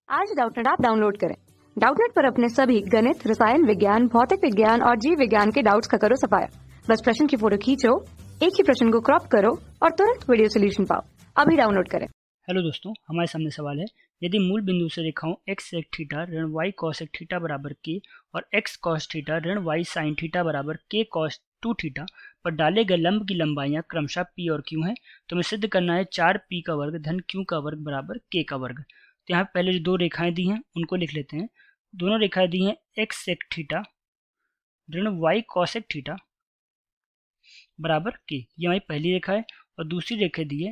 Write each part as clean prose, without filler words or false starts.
आज Doubtnut app download करें। Doubtnut पर अपने सभी गणित, रसायन विज्ञान, भौतिक विज्ञान और जीव विज्ञान के डाउट्स का करो सफाया। बस प्रश्न की फोटो खींचो, एक ही प्रश्न को क्रॉप करो और तुरंत वीडियो सोल्यूशन पाओ। अभी डाउनलोड करें। हेलो दोस्तों, हमारे सामने सवाल है, यदि मूल बिंदु से रेखाओं x sec थीटा ऋण y cos sec थीटा बराबर k और x cos थीटा ऋण y sin थीटा बराबर k cos 2 थीटा पर डाले गए लंब की लंबाइयां क्रमशः p और q हैं, तो हमें सिद्ध करना है 4p का वर्ग धन q का वर्ग बराबर k का वर्ग। तो यहाँ पहले जो दो रेखाएं दी हैं उनको लिख लेते हैं। दोनों रेखाएं दी हैं x sec थीटा ऋण y cos sec थीटा बराबर k, ये हमारी पहली रेखा है। और दूसरी रेखा दी है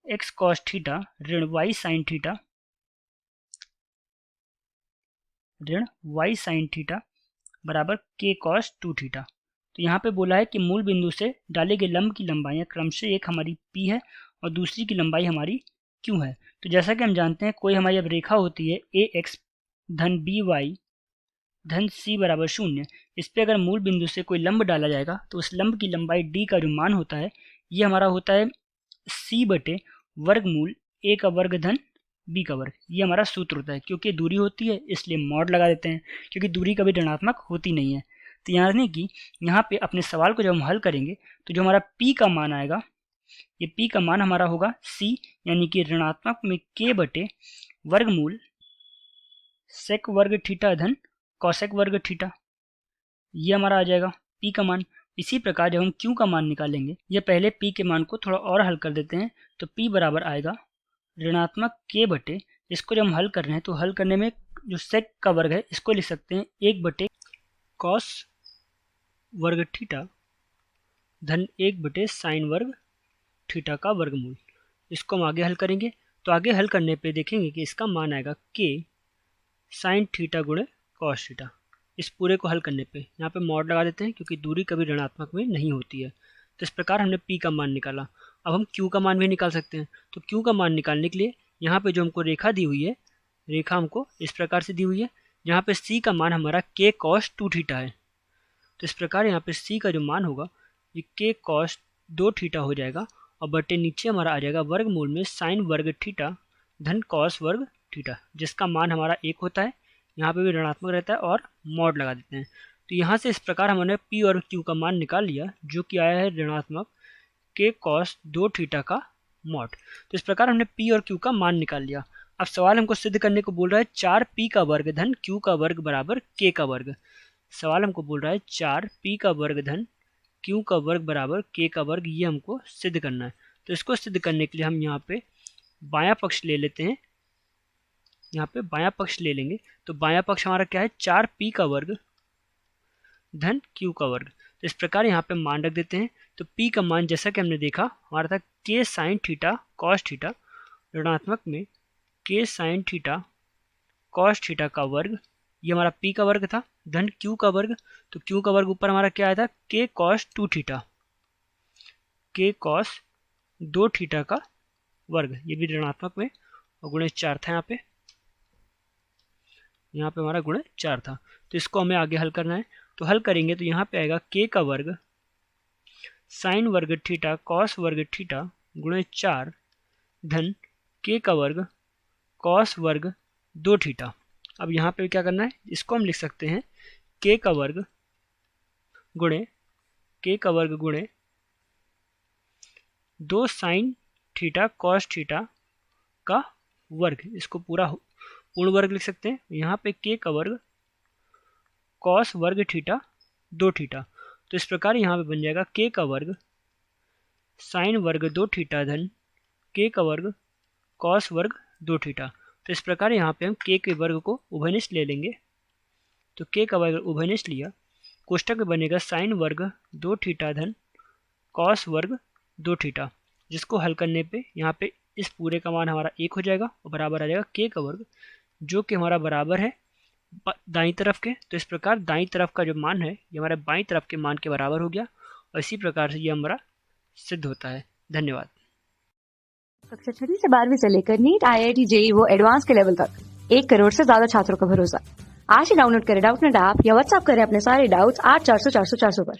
x cos थीटा ऋण y sin थीटा ऋण y sin थीटा बराबर k cos 2 थीटा। तो यहाँ पे बोला है कि मूल बिंदु से डाले गए लंब की लंबाइयाँ क्रमशः एक हमारी p है और दूसरी की लंबाई हमारी q है। तो जैसा कि हम जानते हैं, कोई हमारी अब रेखा होती है ax धन by धन c बराबर 0, इस पर अगर मूल बिंदु से कोई लंब डाला जाएगा तो उस लंब की लंबाई d का जो मान होता है ये हमारा होता है c बटे वर्गमूल a का वर्ग धन b का वर्ग। ये हमारा सूत्र होता है। क्योंकि दूरी होती है इसलिए मॉड लगा देते हैं, क्योंकि दूरी कभी ऋणात्मक होती नहीं है। तो यानी कि यहाँ पे अपने सवाल को जब हम हल करेंगे तो जो हमारा p का मान आएगा, ये p का मान हमारा होगा c, यानी कि ऋणात्मक में k बटे वर्गमूल सेक वर्ग थीटा धन कौसेक वर्ग थीटा, ये हमारा आ जाएगा p का मान। इसी प्रकार जब हम q का मान निकालेंगे, या पहले p के मान को थोड़ा और हल कर देते हैं, तो p बराबर आएगा ऋणात्मक k बटे, इसको जब हम हल कर रहे हैं तो हल करने में जो सेक का वर्ग है इसको लिख सकते हैं 1 बटे कॉस वर्ग थीटा धन 1 बटे साइन वर्ग थीटा का वर्गमूल। इसको हम आगे हल करेंगे। तो आगे हल करने पे देखेंगे कि इसका मान आएगा k साइन थीटा गुणे कॉस थीटा। इस पूरे को हल करने पे यहाँ पे मॉड लगा देते हैं, क्योंकि दूरी कभी ऋणात्मक में नहीं होती है। तो इस प्रकार हमने p का मान निकाला। अब हम q का मान भी निकाल सकते हैं। तो q का मान निकालने के लिए यहाँ पे जो हमको रेखा दी हुई है, रेखा हमको इस प्रकार से दी हुई है, जहाँ पे c का मान हमारा k cos 2 थीटा है। तो इस प्रकार यहाँ पे c का जो मान होगा ये k cos 2 थीटा हो जाएगा, और बटे नीचे हमारा आ जाएगा वर्गमूल में साइन वर्ग थीटा धन कॉस वर्ग थीटा, जिसका मान हमारा 1 होता है। यहाँ पे भी ऋणात्मक रहता है और मॉड लगा देते हैं। तो यहाँ से इस प्रकार हमने p और q का मान निकाल लिया, जो कि आया है ऋणात्मक k cos 2 थीटा का मॉड। तो इस प्रकार हमने p और q का मान निकाल लिया। अब सवाल हमको सिद्ध करने को बोल रहा है 4p का वर्ग धन q का वर्ग बराबर k का वर्ग। सवाल हमको बोल रहा है 4p का वर्ग धन q का वर्ग बराबर k का वर्ग, ये हमको सिद्ध करना है। तो इसको सिद्ध करने के लिए हम यहाँ पे बायां पक्ष ले लेते हैं। यहाँ पे बायां पक्ष ले लेंगे तो बायां पक्ष हमारा क्या है, 4p का वर्ग धन q का वर्ग। तो इस प्रकार यहाँ पे मान रख देते हैं। तो p का मान जैसा कि हमने देखा हमारा था k sine theta cos theta, ऋणात्मक में k sine theta cos theta का वर्ग, ये हमारा p का वर्ग था, धन q का वर्ग। तो q का वर्ग ऊपर हमारा क्या आया था, k cos 2 theta, k cos 2 theta का वर्ग, ये भी ऋणात्मक में, और गुणे 4 था यहाँ पे हमारा गुणे 4 था। तो इसको हमें आगे हल करना है। तो हल करेंगे तो यहाँ पे आएगा k का वर्ग साइन वर्ग थीटा कॉस वर्ग थीटा गुणे 4 धन k का वर्ग कॉस वर्ग 2 थीटा। अब यहाँ पे क्या करना है, इसको हम लिख सकते हैं k का वर्ग गुणे 2 साइन थीटा कॉस थीटा का वर्ग, इसको पूर्ण वर्ग लिख सकते हैं। यहाँ पे k का वर्ग कॉस वर्ग थीटा 2 थीटा। तो इस प्रकार यहाँ पे बन जाएगा k का वर्ग साइन वर्ग 2 थीटा धन k का वर्ग कॉस वर्ग 2 थीटा। तो इस प्रकार यहाँ पे हम k के वर्ग को उभयनिष्ठ ले लेंगे। तो k का वर्ग उभयनिष्ठ लिया, कोष्टक में बनेगा साइन वर्ग 2 थीटा धन कॉस वर्ग 2 थीटा, जिसको हल करने पे यहाँ पे इस पूरे का मान हमारा 1 हो जाएगा और बराबर आ जाएगा k का वर्ग, जो कि हमारा बराबर है दाईं तरफ के। तो इस प्रकार दाईं तरफ का जो मान है ये हमारे बाईं तरफ के मान के बराबर हो गया, और इसी प्रकार से ये हमारा सिद्ध होता है। धन्यवाद। कक्षा 6 से 12वीं से लेकर नीट, IIT, JEE वो एडवांस के लेवल तक 1 करोड़ से ज्यादा छात्रों का भरोसा। आज ही डाउनलोड करें डाउटनेट ऐप या व्हाट्सएप करें अपने सारे डाउट्स 8400 400 400 पर।